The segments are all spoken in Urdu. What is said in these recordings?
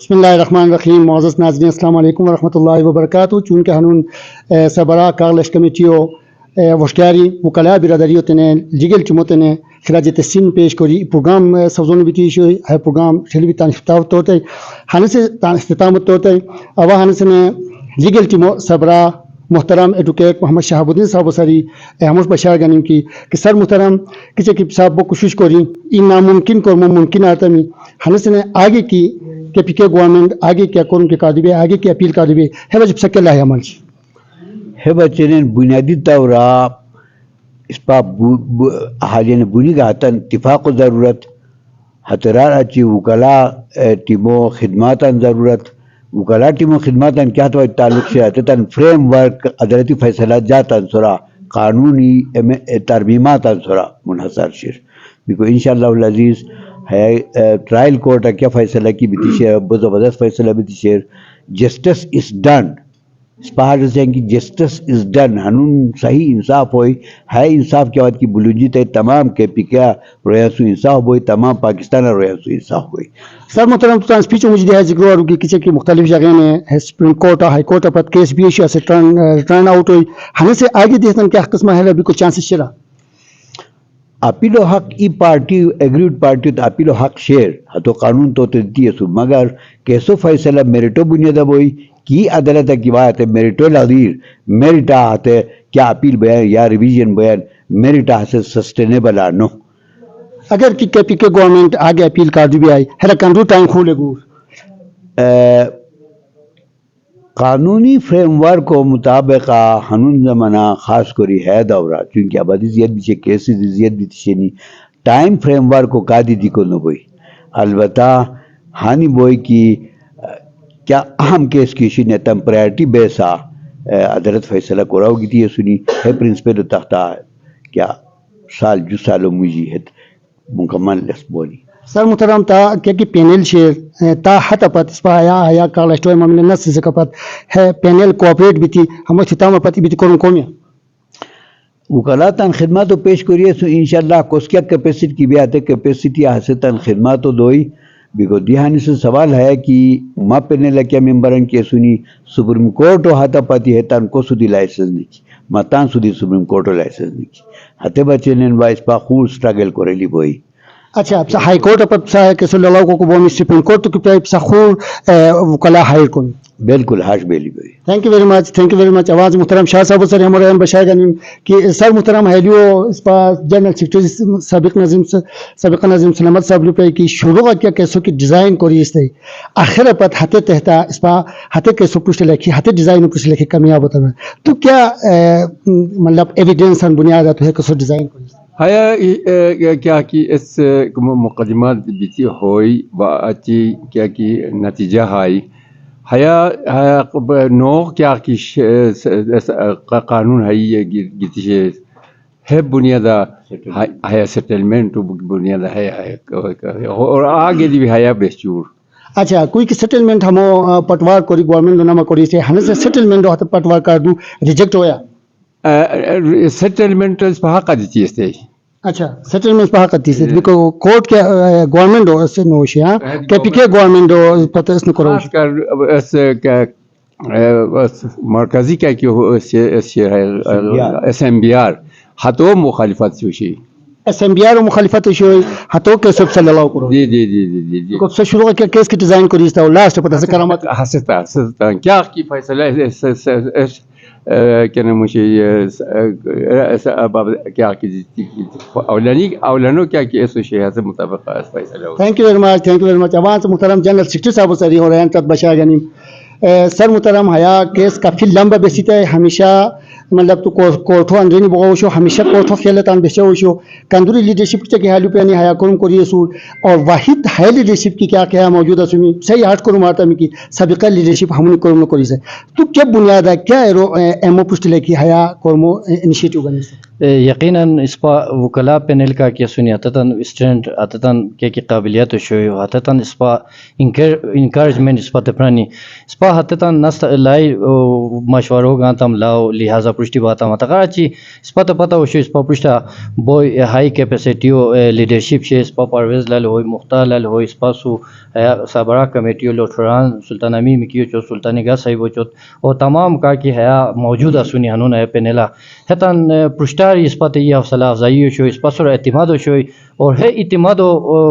بسم اللہ الرحمن الرحیم. معزز ناظرین السلام علیکم ورحمۃ اللہ وبرکاتہ. چونکہ ہنون سبرا کاغلش کمیٹیو وشکاری وکلاء برادری ہوتے لیگل چموتے خراج تحسین پیش کری پروگرام سوزون بیتی شو ہے پروگرام شلبی تان اختتام توتے ہن سے تان اختتام توتے اوا ہن سے لیگل ٹیمو سبرا محترم ایڈوکیٹ محمد شہاب الدین صاحب سری احمد بشار گنیم کی کہ سر محترم کسی کی صاحب کو کوشش کری ان ناممکن کو ممکن آتا می ہن سے آگے کی کہ پی کے گورنمنٹ آگے کیا کروں کے قادبے آگے کی اپیل قادبے ہے وجب سکے اللہ عمل ہے بچن بنیادی طورا اس پا حالین بنی کا حتن اتفاق و ضرورت حترار اچھی وکلاء ٹیمو خدماتاً ضرورت وکلاء ٹیمو خدماتاً کیا تو تعلق سے آتے تن فریم ورک عدالتی فیصلہ جاتاً سرا قانونی ترمیماتاً سرا منحصر شیر بیکو انشاءاللہ العزیز ہے ٹرائل کورٹ کیا فیصلہ کی بیتی شیر زبردست فیصلہ بیتی شیر جسٹس از ڈن اسپاہر سے کہ جسٹس از ڈن ہنون صحیح انصاف ہوئی ہے انصاف کے بعد کی بلوجی تے تمام کے پی کیا رویاسو انصاف ہوئی تمام پاکستان رویاسو انصاف ہوئی. سر محترم تو اسپیچ مجھے ہے ذکر اور کسی کی مختلف جگہ میں سپریم کورٹ ہائی کورٹ پر کیس بھی ہے ٹرن آؤٹ ہوئی ہمیں سے آگے دیکھتے ہیں کیا قسم ہے ابھی کوئی چانسز چلا اپیل و حق ای پارٹی ایگریڈ پارٹی تو اپیل و حق شیر تو قانون تو دیتی ہے سو مگر کیسو فیصلہ میرٹو بنیادہ ہوئی کی عدالت کی بات ہے میرٹو لغیر میرٹا آتے کیا اپیل بیان یا ریویژن بیان میرٹا سے سسٹینیبل آنو اگر کی پی کے گورنمنٹ آگے اپیل کر دی بھی آئی ہے کنڈو ٹائم کھولے گو قانونی فریم ورک کو مطابق ہنون زمانہ خاص کری ہے دورہ چونکہ آبادی زیاد بیچے کیسز زیاد بیچے نہیں ٹائم فریم ورک کو قادی دی کو نو بوئی البتہ ہانی بوئی کی کیا اہم کیس کی شنی تمپریارٹی بیسا عدالت فیصلہ کراؤ گی تھی سنی ہے پرنسپل تختہ کیا سال جو سالوں مجھے ہے مکمل لس بولی. سر محترم تا کیا کی پینل شیر تا حتی پت اس پا آیا کارلشتوئی معاملے نس سے کپت ہے پینل کوآپریٹ بھی تھی ہم اختتام پتی بھی تھی کرن کومیا وکلاتاً خدماتو پیش کریے سو انشاءاللہ کس کیا کیپیسٹی کی بھی آتے کیپیسٹی حسیتاً خدماتو دوئی بیکو دیہانی سے سوال ہے کہ ما پینل کیا ممبران کی سنی سپریم کورٹو حتی پتی ہے تان کو سودی لائسنس نہیں کی ما تان سودی سپریم کورٹو لائسنس نہیں کی حتی بچے نین با اس پا خور سٹرگل کریلی بوئی. اچھا ہائی کورٹ پر کیسے اللہ کو بومی سپریم کورٹ کی پہ سخور وکلاء ہائر کن بالکل ہاش بیلی بوئی. Thank you very much thank you very much. آواز محترم شاہ صاحب سر ہمارے بشار گنیم کہ سر محترم ہیلیو اس پا جنرل سیکرٹری سابق نظیم سلامت صاحب پہ کی شروع کیا کیسوں کی ڈیزائن کوری اس طرح آخر پت ہتے تحتا اس پا ہتے کیسوں پوچھ لکھی ہتے ڈیزائن پوچھ لکھی کمیاب ہوتا ہے تو کیا مطلب ایویڈنس بنیاد ہے تو ہے کیسوں ڈیزائن کوری ہیا کیا کی اس مقدمات بیتی ہوئی با اچھی کیا کی نتیجہ ہائی ہیا نو کیا کی قانون ہے گیتی ہے بنیادہ ہیا سیٹلمنٹ بنیادہ ہے اور آگے بھی ہیا بیچور. اچھا کوئی کی سیٹلمنٹ ہمو پٹوار کوری گورنمنٹ نامہ کوری سے ہمیں سے سیٹلمنٹ ہوتا پٹوار کر دوں ریجیکٹ ہویا سیٹلمنٹ اس پہ حق دیتی ہے. اچھا سیٹلمنٹ پہ حق دیتی ہے بیکو کورٹ کے گورنمنٹ ہو اس سے نوشی ہاں کہ پی کے گورنمنٹ ہو پتہ اس نے کرو اس کیا مرکزی کیا کہ ایس ایم بی آر ہتو مخالفت سوشی ایس ایم بی آر مخالفت ہوئی ہتو کے سب صلی اللہ کرو جی جی جی جی جی کو سے شروع کیا کیس کی ڈیزائن کری اس لاسٹ پتہ سے کرامت ہستا کیا کی فیصلہ کیا نام مجھے کیا اولانو کیا کہ اس شیعہ سے مطابق فیصلہ ہو. Thank you very much thank you very much. آواز محترم جنرل سیکرٹری صاحب سری ہو رہے ہیں تب بشار گنیم سر محترم حیا کیس کافی لمبا بیسی ہے ہمیشہ مطلب تو کورٹو اندرینی بغاو شو ہمیشہ کورٹو خیالتان بیچو شو کندوری لیڈرشپ کے حالو پہ نہیں حیا کرم کریے سو اور واحد ہے لیڈرشپ کی کیا کیا موجود ہے سنی صحیح ہٹ کروں مارتا میں کی سابقہ لیڈرشپ ہم نے کرم کری سے تو کیا بنیاد ہے کیا ایرو ایمو پوسٹ لے کی حیا کرمو انیشیٹو بنی سے یقیناً اسپا وکلا پینل کا کیا سنی حتتاً اسٹینڈ حتتاً کی قابلیت شوی حتتاً اسپا انکارجمنٹ اسپا تپرانی اسپا حتتاً نست لائی مشورو گان تم لاؤ لہذا پرشتی باتا ماتا قراچی اسپا پتہ ہو شو اسپا پرشتا بوئی ہائی کیپیسٹیو لیڈرشپ شے اسپا پرویز لال ہوئی مختار لال ہوئی اسپا سو سابرا کمیٹیو لوٹران سلطان امی مکیو چو سلطان گا صاحب چوت اور تمام کا کی ہے موجودہ سنی ہنون ہے پینلا حتاً پرشتار اسپا یہ حوصلہ افزائی شو اسپا سر اعتماد شوی اور ہے اعتماد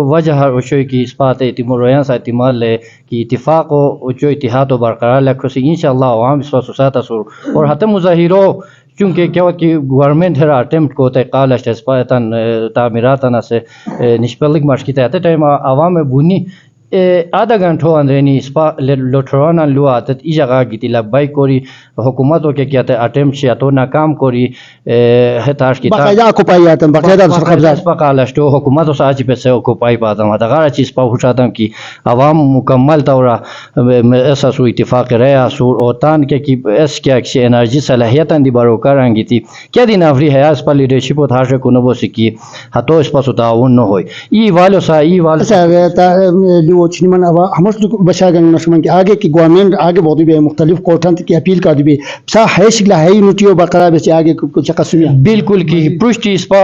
وجہ شوی کی اسپا اعتماد رویان سا اعتماد لے کہ اتفاق و جو اتحاد و برقرار لکھو سی انشاءاللہ عوام اسپا سوساتا سور اور حتی مظاہروں چونکہ کیا وقت کی گورنمنٹ ہے اٹیمپٹ کو قال اسپایتاً تعمیراتاً سے نشپلک مارش کی تحت ٹائم عوام بونی آدھا گھنٹوں اندرینی اسپا لوٹرانا لو آتت ای جگہ گیتی لبائی کوری حکومت کے کیا تھے اٹیمپٹ سے تو ناکام کوری ہتاش کی باقاعدہ اکوپائی آتا ہے باقاعدہ سر قبضہ اسپا قالشتو حکومت و ساچی پہ سے اکوپائی پاتا ہوں غار چیز اسپا خوشاتا ہوں کہ عوام مکمل طورا ایسا سو اتفاق رہا سور اوتان کے کی ایس کیا کسی انرجی صلاحیتاں دی بارو کرانگی تھی کیا دی نافری ہے اسپا لیڈرشپ و تھاشے کو نبو سکی ہتو اسپا سو تعاون نہ ہوئی ای والو سا ای والو چنمن ہمس بشاگن نشمن کہ آگے کی گورنمنٹ آگے بہت بھی مختلف کورٹن کی اپیل کر دی سا ہے شکل ہے نٹیو برقرار بچ آگے کچھ قسم بالکل کی پرشتی اسپا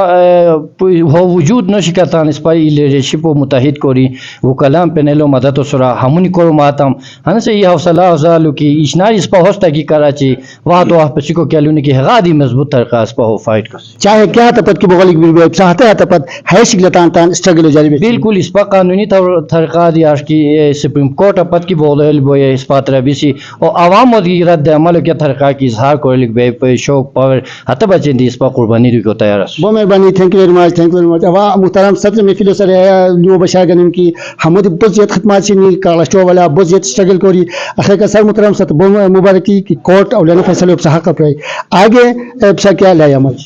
ہو وجود نہ شکتان اسپا لیڈرشپ و متحد کوری وہ کلام پینلو مدد و سرا ہمونی کرو ماتم ہن سے یہ حوصلہ افزالو کی اشناری اسپا ہوستا کی کراچی وہاں تو آپ پسی کو کہلونی کی غادی مضبوط طریقہ اسپا ہو فائٹ کر چاہے کیا تپت کی بغلک بھی چاہتے تپت ہے شکل تان اسٹرگل جاری بالکل اسپا قانونی طریقہ دی آج کی سپریم کورٹ اپت کی بولل بوئے اسپا ترابیسی اور عوام کی رد عمل کے طریقہ کی اظہار کو لکھ بے شوق پاور حتی بچیں دی اسپا قربانی دی کو تیار ہے بہت مہربانی thank you very much thank you very مچ وا محترم صدر محفل سر لو بشاگن کی حمد بزیت خدمات سے کالشٹو والا بزیت اسٹرگل کوری اخر کا سر محترم ست مبارکی کی کورٹ اولانا فیصلہ بصحہ کا پرے آگے بسا کیا لائے عمل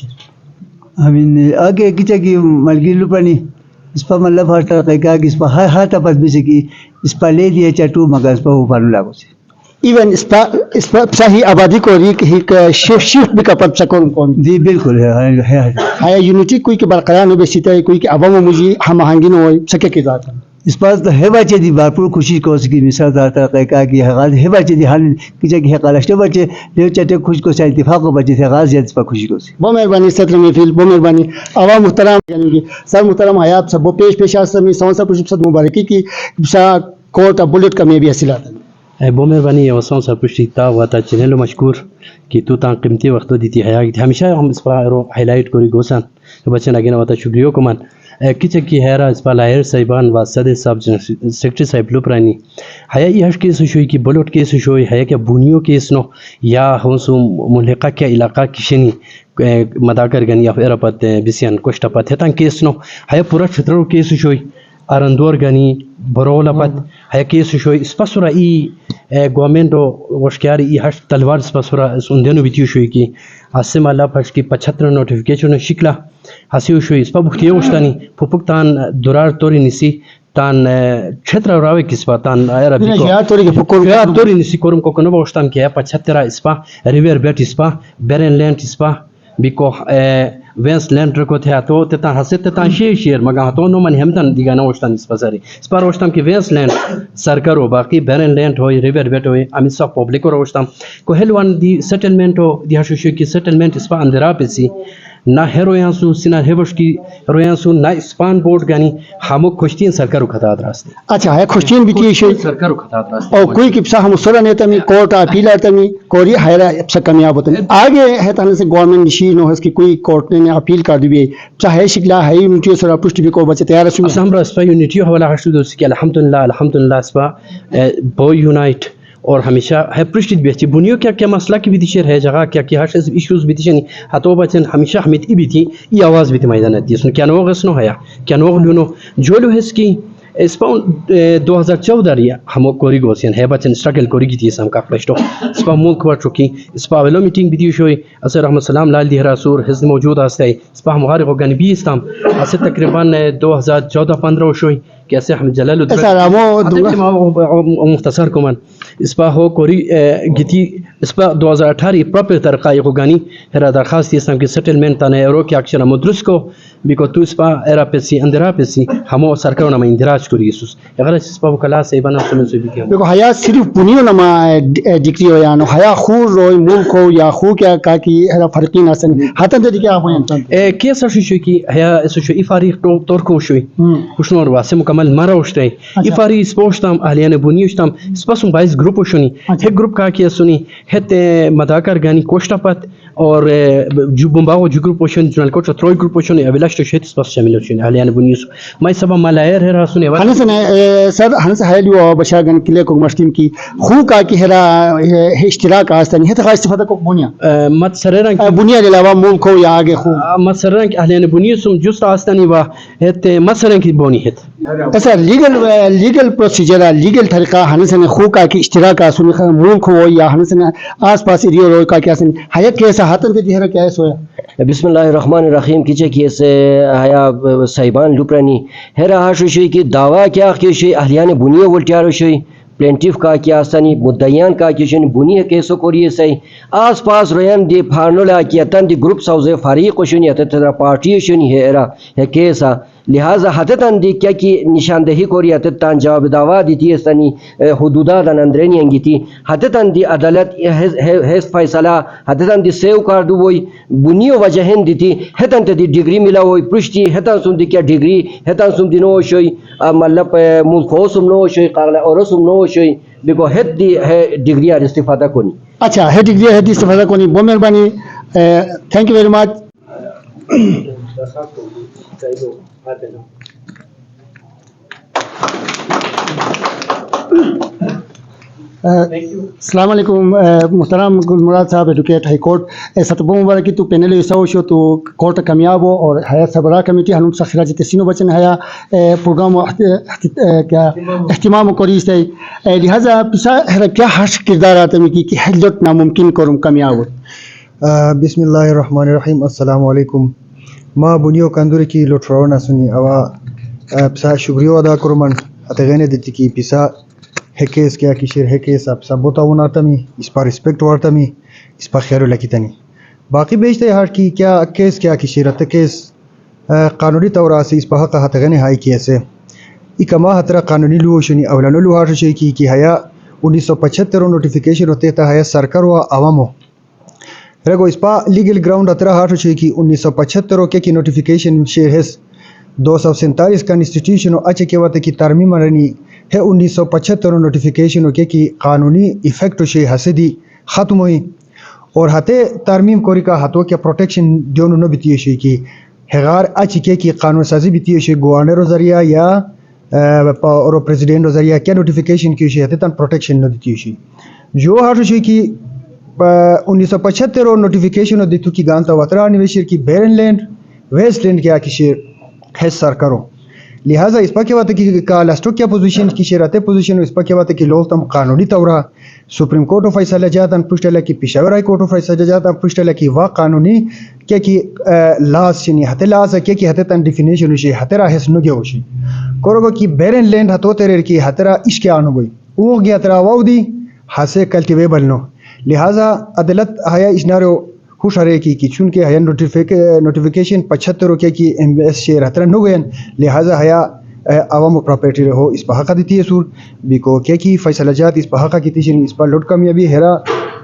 ہمیں آگے کچھ کی ملگی لپانی اس پر مطلب ہر طرح کی اس پر ہر تپس بھی سکی اس پر لے دیے چٹو مگر اس پر وہ پانو لاگو سے ایون اس پر صحیح آبادی کو شفٹ بھی کا پت سکون کون جی بالکل ہے یونٹی کوئی کہ برقرار ہو بیسی ہے کوئی کہ عوام و مجھے ہم آہنگی نہ ہوئے سکے کی ذات اس پر تو ہے بچے دی بھرپور خوشی کو سکی مثال داتا کہ کی حقاض ہے بچے دی حال کچھ کی حقالشتے بچے لیو چٹے خوش کو سے اتفاق کو بچے تھے غاز اس پر خوشی کو سی بہت مہربانی صدر محفل بہت مہربانی عوام محترم یعنی سر محترم حیات سب پیش آسمی سون سا پرشت مبارکی کی سا کورٹ بلٹ کا میں بھی حاصلات بہت مہربانی وسون سا پرشت تا واتا چینلو مشکور کہ تو تان قیمتی وقت دیتی حیا کی ہمیشہ ہم اس پر ہائی لائٹ کوری گوسان بچن اگین واتا شکریہ کمان کچھ کی حیرا اس پر لاہر صاحبان و صدر صاحب سیکٹری صاحب لپرانی حیا یہ ہش کیس شوئی کی بلوٹ کیس شوئی حیا کیا بونیو کیس نو یا ہنسو ملحقہ کیا علاقہ کشنی مداکر گنی یا پھر پت بسیان کشتا پت ہے تان کیس نو حیا پورا چھترو کیس شوئی ارندور گنی برول پت حیا کیس شوئی اس پسورا ای گورنمنٹ وشکیاری ای ہش تلوار اس پسورا سندینو بیتیو شوئی کی اسم اللہ پھش کی 75 نوٹیفیکیشن شکلا ہسیو شوئی اس پا بختی وشتانی پھپک تان درار توری نسی تان چھتر راوی کس پا تان آیرا بیکو توری نسی کورم کو کنو وشتان کیا 75 اس پا ریویر بیٹ اس پا بیرن لینڈ اس پا بیکو وینس لینڈ رکو تھا تو تتا حسیت تتا شیر مگا تو نو من ہمتن دیگا نو وشتان اس پا ساری اس پا وشتان کی وینس لینڈ سرکرو باقی بیرن لینڈ ہوئی ریویر بیٹ ہوئی امی سا پبلک رو وشتان کو ہلوان دی سیٹلمنٹ ہو دی حشوشو کی سیٹلمنٹ اس پا اندرا پیسی نہ ہے رویانسو سنا ہیوش کی رویانسو نہ اسپان بورڈ گانی ہمو کشتین سرکارو خطات راستے اچھا ہے کشتین بھی کی شوئی سرکارو خطات راستے اور کوئی کپسا ہم سورا نیتا میں کورٹ اپیل آتا میں کوری حیرہ اپسا کمیاب ہوتا ہے آگے ہے تانے سے گورنمنٹ نشین ہو اس کی کوئی کورٹ نے اپیل کر دی چاہے شکلہ ہے یونٹیو سورا پشت بھی کو بچے تیار رسول ہم رسپا یونٹیو حوالا حشد دوستی کہ الحمدللہ اسپا بوئی یونائٹ اور ہمیشہ ہے پرشت بیچی بنیو کیا مسئلہ کی بھی شیر ہے جگہ کیا ہر ایشوز بھی نہیں ہتو بچن ہمیشہ ہمت ای بھی تھی یہ آواز بھی تھی میدان دی اس نے کیا نو غسنو ہے کیا نو لونو جو لو ہے اس کی اس پا 2014 ریا ہم کوری گوسین ہے بچن اسٹرگل کوری کی تھی اس ہم کا فلشتو اس پا ملک بڑھ چکی اس پا ویلو میٹنگ بھی شوئی اسے رحمت السلام لال دی حراسور حزن موجود آستے اس پا ہمارے کو گنبی استام اسے تقریباً 2014-15 شوئی کیسے احمد جلال سر مختصر کومان اسپا هو کوری گیتی اسپا 2018 پراپر طرقای غوگانی هر درخواست هستم که سیتلمنت تانه ایرو که اکشن مدرس کو بیکو تو اسپا ایرا پسی اندرا پسی همو سرکارو نما اندراج کوری یسوس اگر اسپا وکلا سیبانا سنن سو بیگم دیکھو حیا صرف بنیو نما ڈگری ہو یا نو حیا خور روی ملک ہو یا خو کیا کا کی ہر فرقین اسن ہتن دے کیا ہوین کی سر شو کی هيا اسو شو افاريق توركو شوي وشنو واسه مكمل مره وشتي افاري سپوشتم اهليان بونيشتم سپاسم بايز جروپ وشني هي جروپ کا کی سني هت مداکر گانی کوشتاپت اور جو بمباو جو گروپ وشن جنرال کوچ تروي گروپ وشن ابلاش تو شت سپاس شامل وشن اهليان بونيس ما سبب ملاير هرا سني ہن سن سر ہن سے ہیلو بشاگن کلے کو مشتیم کی خو کا کی ہرا اشتراک استن ہت خاص استفادہ کو بنیا مت سررن بنیا علاوہ ملک ہو یا آگے خو مت سررن اهليان بونيسم جست استني وا هت مثلا کی بونی هت سر لیگل پروسیجر لیگل طریقہ ہن سن خو کا کی اشتراک اسن ملک ہو یا ہن سن آس پاس ایریا رو کا کیا سن حیا کیسا ہتن دے ہرا کیا سویا بسم الله الرحمن الرحیم کیچے کیسے حیا سایبان لوپرانی ہرا ہاشوشی کی دعوی کیا کیشی اهلیان بونی ولٹیارو شوی پلینٹیف کا کیا سنی مدعیان کا کیشن بونی کیسو کوریے سی آس پاس روین دی پھارنولا کی تن دی گروپ سوزے فریق شنی تے پارٹی شنی ہرا ہے کیسا لہذا حتتن دی کیا کی نشاندہی کوری حتتن جواب دعوا دیتی استنی حدودات اندرینی انگیتی حتتن دی عدالت ہے فیصلہ حتتن دی سیو کار دو وئی بنیو وجہن دیتی حتن تی ڈگری ملا ہوئی پرشتی حتن سن دی کیا ڈگری حتن سن دی نو شوئی مطلب ملکو سم نو شوئی قاغلہ اور سم نو شوئی بکو حد دی ہے ڈگری آر استفادہ کونی اچھا ہے ڈگری ہے دی استفادہ کونی بہت مہربانی تھینک یو ویری مچ السلام علیکم محترم گل مراد صاحب ایڈوکیٹ ہائی کورٹ ستبو مبارکی تو پینل یسو شو تو کورٹ کامیاب ہو اور حیا صبرا کمیٹی ہنوم سخراج تسینو بچن حیا پروگرام کیا اہتمام کری سے لہذا پسا کیا ہش کردار آتے میں کہ حلت ناممکن کرم کامیاب ہو بسم اللہ الرحمن الرحیم السلام علیکم ما بنیو کندوری کی لوٹرونا سنی اوا پسا شکریہ ادا کرمان اتغینے دیتی کی پسا هكيس كيا كيشير هكيس أبسا بوتا وناتمي إسبا ريسبكت وارتمي إسبا خيرو لكيتني باقي بيجتي هاركي كيا كيس كيا كيشير تكيس قانوني توراسي إسبا حقا هتغني هاي كيسه إكما هترا قانوني لوشني أولانو لوهار شيء كي هيا 1975 نوٹیفیکیشن ہوتے تھا ہے سرکار و عوامو رگو إسبا لیگل گراؤنڈ هترا هار شيء كي 1975 کے کی نوٹیفیکیشن شیر ہے 247 کانسٹیٹیوشن اچھے کے وقت کی ترمیم رنی ہے 1975 نوٹیفیکیشن کے کی قانونی ایفیکٹ شے حسدی ختم ہوئی اور ہتے ترمیم کوری کا ہتو کے پروٹیکشن دیونو نو بیتی شے کی ہغار اچھے کی قانون سازی بیتی شے گورنر ذریعہ یا اور پریزیڈنٹ ذریعہ کیا نوٹیفیکیشن کی شے ہتے تن پروٹیکشن نو دیتی شے جو ہر شے کی 1975 نوٹیفیکیشن دیتو کی گانتا وترا نیویشر کی بیرن لینڈ ویسٹ لینڈ کیا کی شے ہے سرکارو لہذا اس پاک بات کی کالسٹو کیا پوزیشن کی شراتے پوزیشن اس پاک بات کی لول تم قانونی طورا سپریم کورٹ آف فیصلہ جاتا پشتلا کی پشاور ہائی کورٹ آف فیصلہ جاتا پشتلا کی وا قانونی کیا کی لاس شنی ہتے لاس کیا کی ہتے تن ڈیفینیشن شی ہترا ہس نو گیو شی کورگو کی بیرن لینڈ ہتو تیرے کی ہترا عشق انو گئی او گیا ترا واودی ہسے کلٹیویبل نو لہذا عدالت ہیا اشنارو خوش رہے کی چونکہ ہیا نوٹیفیکیشن 75 کے کی ایم ایس شیر ہترا نو گئن لہذا ہیا عوام پراپرٹی رہو اس پہ حق دیتی ہے سور بیکو کیا کی فیصلہ جات اس پہ حق کی تیشن اس پہ لوٹ کامیابی ہیرا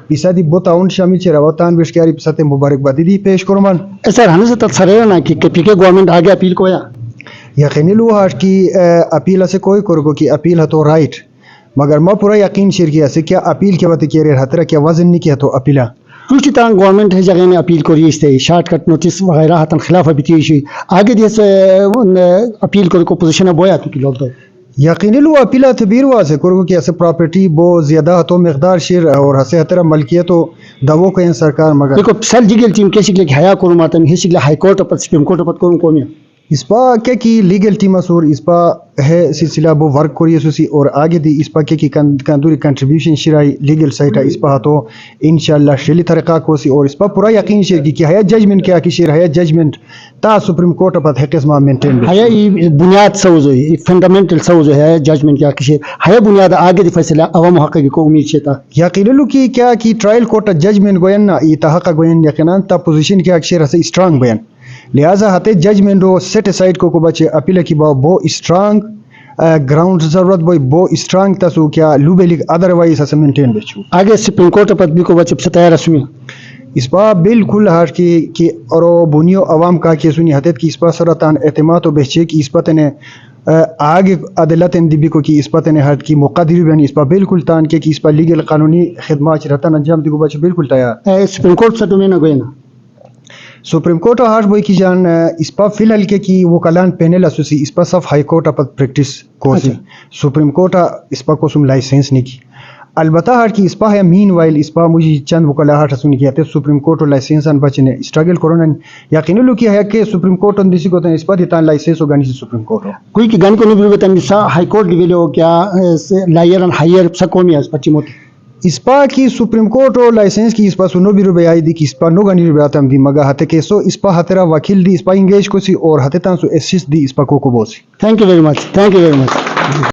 پیسا دی بوتا اون شامل چھ روتان بشکاری پساتے مبارکبادی دی پیش کرمان سر ہن سے تصریح نہ کہ پی کے گورنمنٹ آگے اپیل کو یا یقینی لو ہاش کی اپیل سے کوئی کرگو کی اپیل ہے تو رائٹ مگر ما پورا یقین شیر کیا سے کیا اپیل کے وقت کہہ رہے ہترا کیا وزن نہیں کیا تو اپیلا روشی تان گورنمنٹ ہے جگہ نے اپیل کری اس تے شارٹ کٹ نوٹس وغیرہ ہتن خلاف بیتی شی آگے دیس اپیل کو پوزیشن بویا تو کی لوگ تو یقینی لو اپیلا تبیر واسه کرگو کی اس پراپرٹی بو زیادہ تو مقدار شیر اور ہسے ہترا ملکیت دو کو ان سرکار مگر دیکھو سل جگل ٹیم کیسی کہ حیا کرو ماتم ہی سگلا ہائی کورٹ پر سپریم کورٹ پر کوم کوم اس پا کیا کی لیگل ٹیم اور اس پا ہے سلسلہ وہ ورک کوری سوسی اور آگے دی اس پا کیا کی کندوری کنٹریبیوشن شرائی لیگل سائٹ اس پا تو انشاءاللہ شیلی طریقہ کو سی اور اس پا پورا یقین شیر کی ہے ججمنٹ کیا کی شیر ہے ججمنٹ تا سپریم کورٹ پر ہے قسمہ مینٹین ہے بنیاد سوزو فنڈامنٹل سوزو ہے ججمنٹ کیا کشیر ہے بنیاد آگے دی فیصلہ عوام حقیقی کو امید شیتا یقین لو کی کیا کی ٹرائل کورٹ ججمنٹ گوین نا یہ تحقق گوین یقیناً تا پوزیشن کیا شیر ہے اسٹرانگ بیان لہٰذا ہتے ججمنٹ رو سیٹ اسائڈ کو بچے اپیل کی بو اسٹرانگ گراؤنڈ ضرورت بو اسٹرانگ تسو کیا لو بیلک ادروائز ہسے مینٹین بچو آگے سپریم کورٹ پر بھی کو بچے تیار رسمی اس پا بالکل ہر کی اور بنیو عوام کا کی سنی حتیت کی اس پا سرطان اعتماد و بہچے کی اس پتہ نے آگے عدالت اندبی کو کی اس پتہ نے ہر کی مقدری بین اس پا بالکل تان کے کی اس پا لیگل قانونی خدمات رتن انجام دی کو بچے بالکل تیار سپریم کورٹ سے تمہیں نہ گوینا سپریم کورٹ ہاش بوئی کی جان اس پا فی الحال کے کی وہ کلان پینل اسوسی اس پا صف ہائی کورٹ پر پریکٹس کو سی سپریم کورٹ اس پا کو سم لائسنس نہیں کی البتہ ہر کی اس پا ہے مین وائل اس پا مجھے چند وکلا ہٹ سن کیا تھے سپریم کورٹ لائسنس ان بچنے اسٹرگل کرونا یقین لو کیا ہے کہ سپریم کورٹ ان دیسی کو اس پا دیتا لائسنس ہوگا نہیں سپریم کورٹ کوئی کی گن کو نہیں بتائیں سا ہائی کورٹ لیول کیا لائر ان ہائر سکومی اس پچی موت اس پا کی سپریم کورٹ اور لائسنس کی اس پا سنو بھی روبے آئی دی کی اس پا نو گانی روبے آتا ہم دی مگا ہتے کیسو اس پا ہترا وکیل دی اس پا انگیج کو سی اور ہتے تانسو اسسٹ دی اس پا کو بوسی تھینک یو ویری مچ